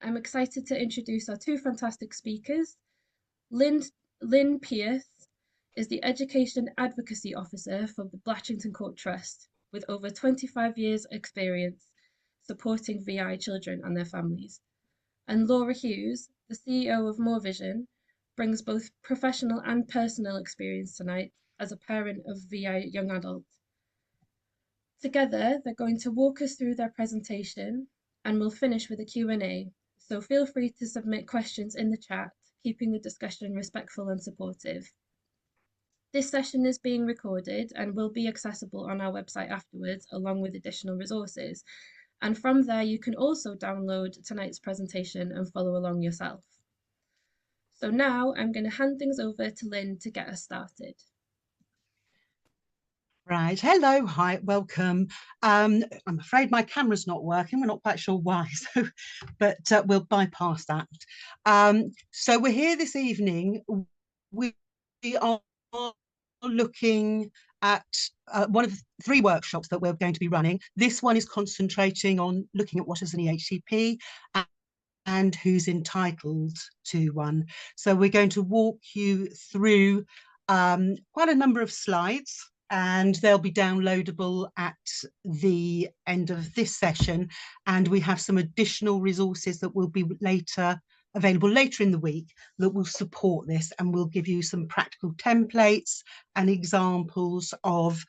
I'm excited to introduce our two fantastic speakers. Lynn Pierce is the Education Advocacy Officer for the Blatchington Court Trust, with over 25 years experience supporting VI children and their families. And Laura Hughes, the CEO of More Vision, brings both professional and personal experience tonight as a parent of VI young adults. Together, they're going to walk us through their presentation and we'll finish with a Q&A. So feel free to submit questions in the chat, keeping the discussion respectful and supportive. This session is being recorded and will be accessible on our website afterwards, along with additional resources. And from there, you can also download tonight's presentation and follow along yourself. So now I'm going to hand things over to Lynn to get us started. Right, hello, hi, welcome. I'm afraid my camera's not working. We're not quite sure why, but we'll bypass that. So we're here this evening. We are looking at one of the 3 workshops that we're going to be running. This one is concentrating on looking at what is an EHCP and who's entitled to one. So we're going to walk you through quite a number of slides, and they'll be downloadable at the end of this session. And we have some additional resources that will be available later in the week that will support this, and will give you some practical templates and examples of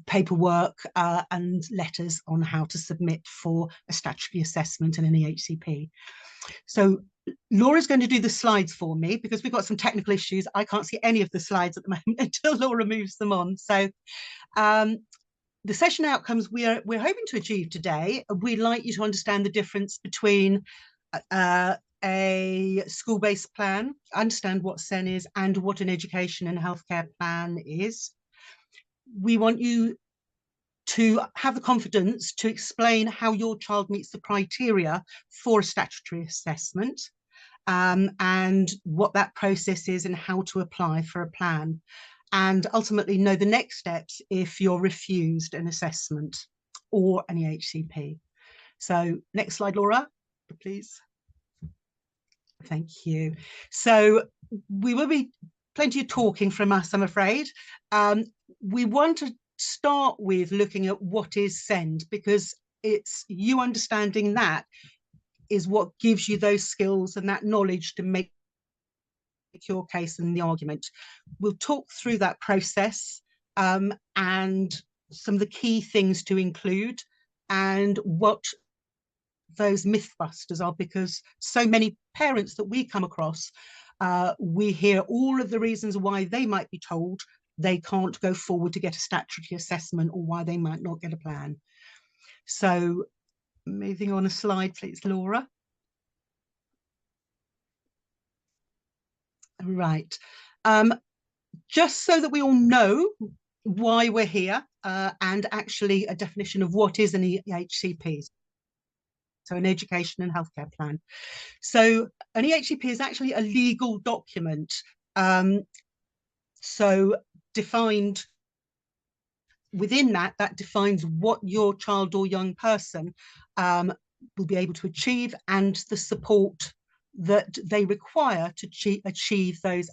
paperwork and letters on how to submit for a statutory assessment and an EHCP. So Laura's going to do the slides for me because we've got some technical issues. I can't see any of the slides at the moment until Laura moves them on. So the session outcomes we're hoping to achieve today, we'd like you to understand the difference between a school-based plan, understand what SEN is and what an education and healthcare plan is. We want you to have the confidence to explain how your child meets the criteria for a statutory assessment, and what that process is and how to apply for a plan, and ultimately know the next steps if you're refused an assessment or an EHCP. So next slide, Laura, please. Thank you. So we will be plenty of talking from us, I'm afraid. We want to start with looking at what is SEND, because it's you understanding that is what gives you those skills and that knowledge to make your case and the argument. We'll talk through that process and some of the key things to include and what those mythbusters are, because so many parents that we come across, we hear all of the reasons why they might be told they can't go forward to get a statutory assessment or why they might not get a plan. So moving on a slide, please, Laura. Right. Just so that we all know why we're here, and actually a definition of what is an EHCP. So an education and healthcare plan. So an EHCP is actually a legal document. So defined within that defines what your child or young person will be able to achieve and the support that they require to achieve those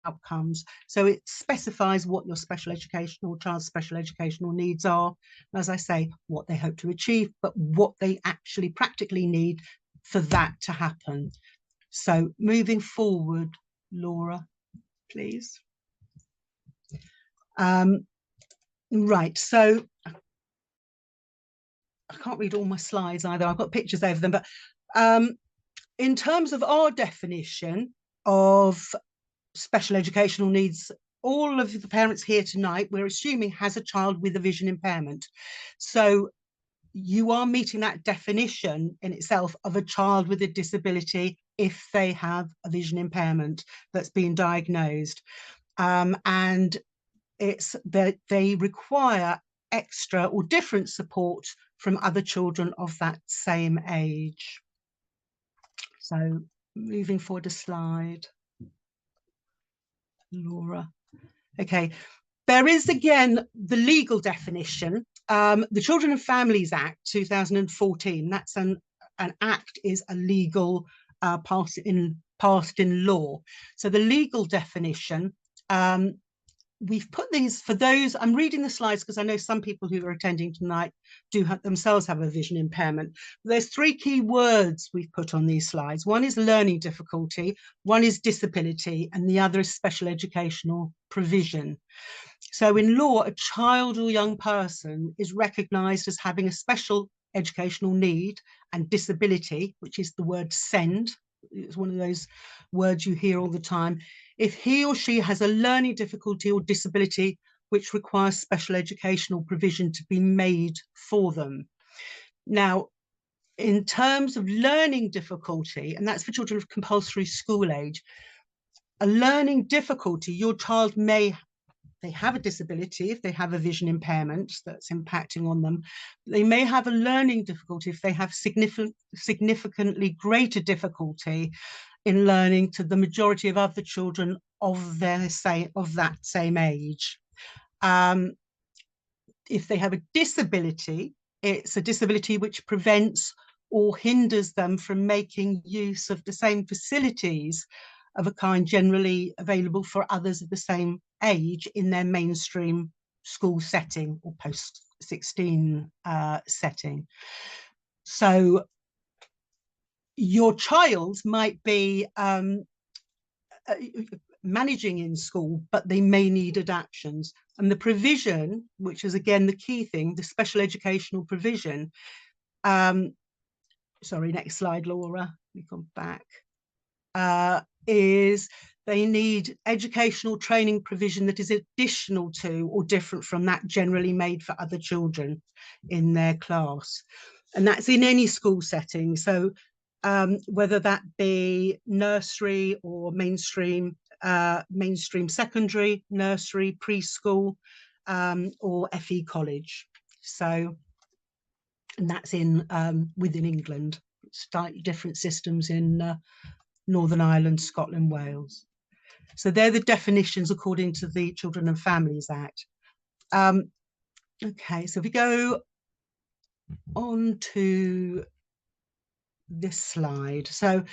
outcomes. So it specifies what your special educational, child's special educational needs are, as I say, what they hope to achieve, but what they actually practically need for that to happen. So moving forward, Laura, please. Right, so I can't read all my slides either. I've got pictures over them, but in terms of our definition of special educational needs, all of the parents here tonight, we're assuming, has a child with a vision impairment. So you are meeting that definition in itself of a child with a disability if they have a vision impairment that's been diagnosed. And it's that they require extra or different support from other children of that same age. So moving forward a slide, Laura. Okay, there is again the legal definition. The Children and Families Act 2014, that's an an act is a legal passed in law. So the legal definition, we've put these for those. I'm reading the slides because I know some people who are attending tonight do themselves have a vision impairment. There's 3 key words we've put on these slides. One is learning difficulty, one is disability, and the other is special educational provision. So in law, a child or young person is recognised as having a special educational need and disability, which is the word SEND. It's one of those words you hear all the time. If he or she has a learning difficulty or disability which requires special educational provision to be made for them. Now, in terms of learning difficulty, and that's for children of compulsory school age, a learning difficulty, your child may, they have a disability, if they have a vision impairment that's impacting on them, they may have a learning difficulty if they have significantly greater difficulty in learning to the majority of other children of that same age. If they have a disability, it's a disability which prevents or hinders them from making use of the same facilities of a kind generally available for others of the same age in their mainstream school setting or post-16 setting. So your child might be managing in school, but they may need adaptations. And the provision, which is again the key thing, the special educational provision, sorry, next slide, Laura, we come back, is they need educational training provision that is additional to or different from that generally made for other children in their class. And that's in any school setting. So whether that be nursery or mainstream secondary, nursery, preschool, or FE college. So, and that's in within England, slightly different systems in Northern Ireland, Scotland, Wales. So they're the definitions according to the Children and Families Act. Okay, so if we go on to this slide. So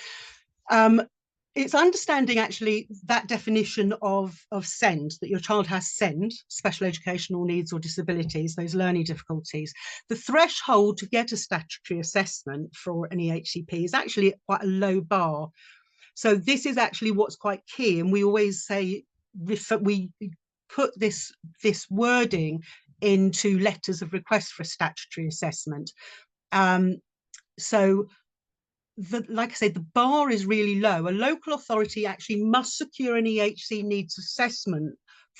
it's understanding actually that definition of SEND, that your child has SEND, special educational needs or disabilities, those learning difficulties. The threshold to get a statutory assessment for an EHCP is actually quite a low bar. So this is actually what's quite key, and we always say we put this wording into letters of request for a statutory assessment. So like I say, the bar is really low. A local authority actually must secure an EHC needs assessment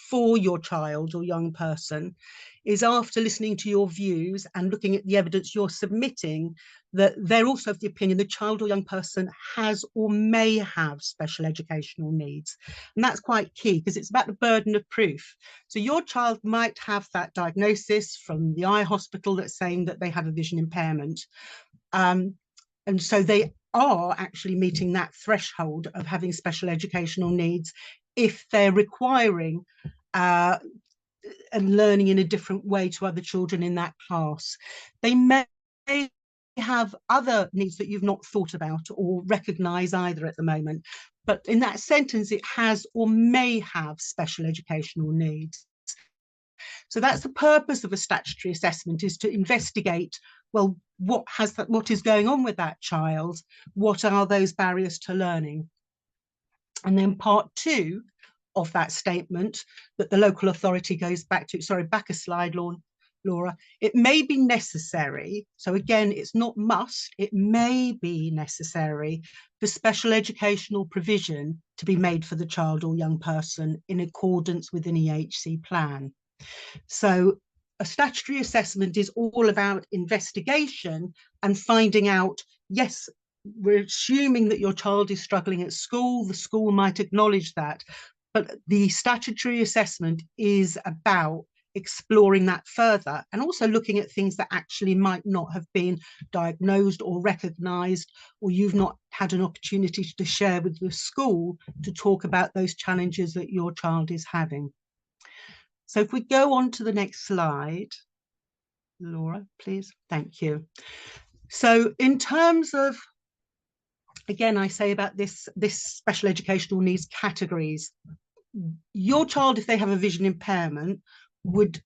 for your child or young person is after listening to your views and looking at the evidence you're submitting, that they're also of the opinion the child or young person has or may have special educational needs. And that's quite key because it's about the burden of proof. So your child might have that diagnosis from the eye hospital that's saying that they have a vision impairment. And so they are actually meeting that threshold of having special educational needs if they're requiring and learning in a different way to other children in that class. They may have other needs that you've not thought about or recognise either at the moment, but in that sentence it has or may have special educational needs. So that's the purpose of a statutory assessment, is to investigate, well, what is going on with that child? What are those barriers to learning? And then part 2 of that statement that the local authority goes back to, sorry, back a slide, Laura, it may be necessary, so again, it's not must, it may be necessary for special educational provision to be made for the child or young person in accordance with an EHC plan. So a statutory assessment is all about investigation and finding out, yes, we're assuming that your child is struggling at school, the school might acknowledge that, but the statutory assessment is about exploring that further and also looking at things that actually might not have been diagnosed or recognised, or you've not had an opportunity to share with the school to talk about those challenges that your child is having. So if we go on to the next slide, Laura, please. Thank you. So in terms of, again, I say about this special educational needs categories, your child, if they have a vision impairment, would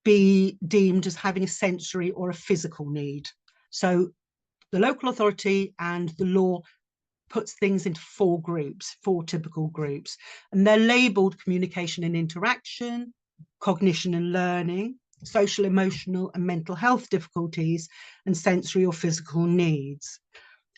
be deemed as having a sensory or a physical need. So the local authority and the law puts things into four groups, four typical groups, and they're labeled communication and interaction, cognition and learning, social, emotional, and mental health difficulties, and sensory or physical needs.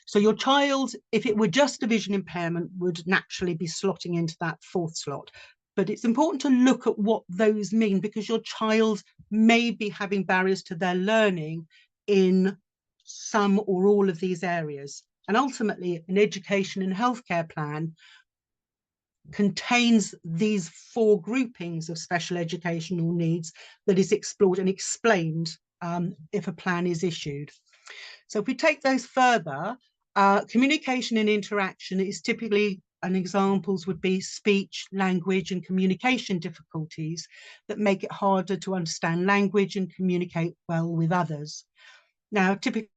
So your child, if it were just a vision impairment, would naturally be slotting into that fourth slot. But it's important to look at what those mean, because your child may be having barriers to their learning in some or all of these areas. And ultimately, an education and healthcare plan contains these four groupings of special educational needs that is explored and explained if a plan is issued. So if we take those further, communication and interaction is typically, and examples would be speech, language, and communication difficulties that make it harder to understand language and communicate well with others. Now, typically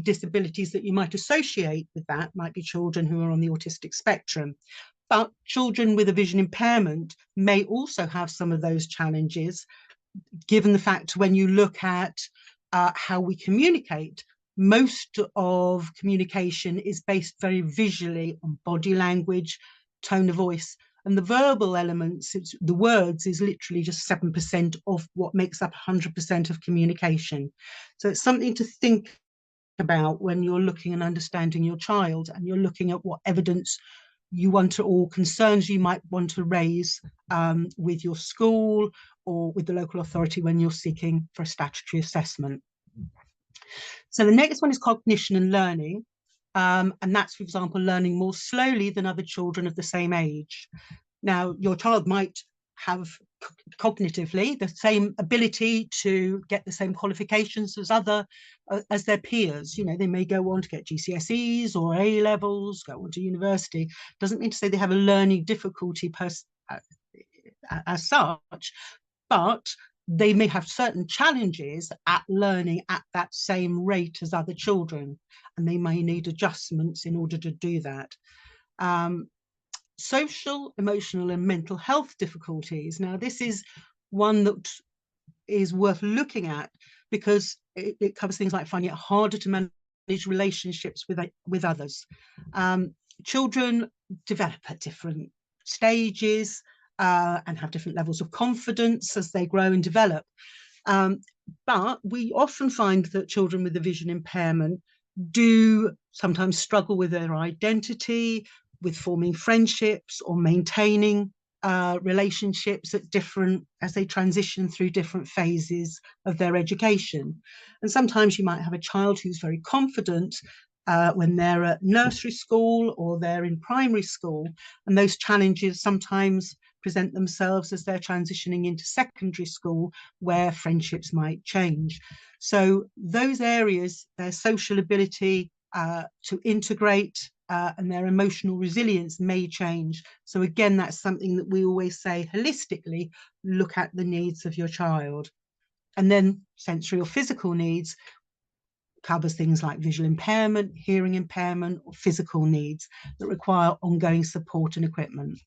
disabilities that you might associate with that might be children who are on the autistic spectrum. But children with a vision impairment may also have some of those challenges, given the fact when you look at how we communicate, most of communication is based very visually on body language, tone of voice, and the verbal elements, the words, is literally just 7% of what makes up 100% of communication. So it's something to think about when you're looking and understanding your child, and you're looking at what evidence you want to, or concerns you might want to raise with your school or with the local authority when you're seeking for a statutory assessment. So the next one is cognition and learning. And that's, for example, learning more slowly than other children of the same age. Now, your child might have cognitively the same ability to get the same qualifications as their peers. You know, they may go on to get GCSEs or A levels, go on to university. Doesn't mean to say they have a learning difficulty as such, but they may have certain challenges at learning at that same rate as other children, and they may need adjustments in order to do that. Social, emotional, and mental health difficulties. Now, this is one that is worth looking at, because it covers things like finding it harder to manage relationships with others. Children develop at different stages and have different levels of confidence as they grow and develop. But we often find that children with a vision impairment do sometimes struggle with their identity, with forming friendships or maintaining relationships as they transition through different phases of their education. And sometimes you might have a child who's very confident when they're at nursery school or they're in primary school, and those challenges sometimes present themselves as they're transitioning into secondary school, where friendships might change. So those areas, their social ability to integrate and their emotional resilience may change. So again, that's something that we always say holistically, look at the needs of your child. And then sensory or physical needs covers things like visual impairment, hearing impairment, or physical needs that require ongoing support and equipment.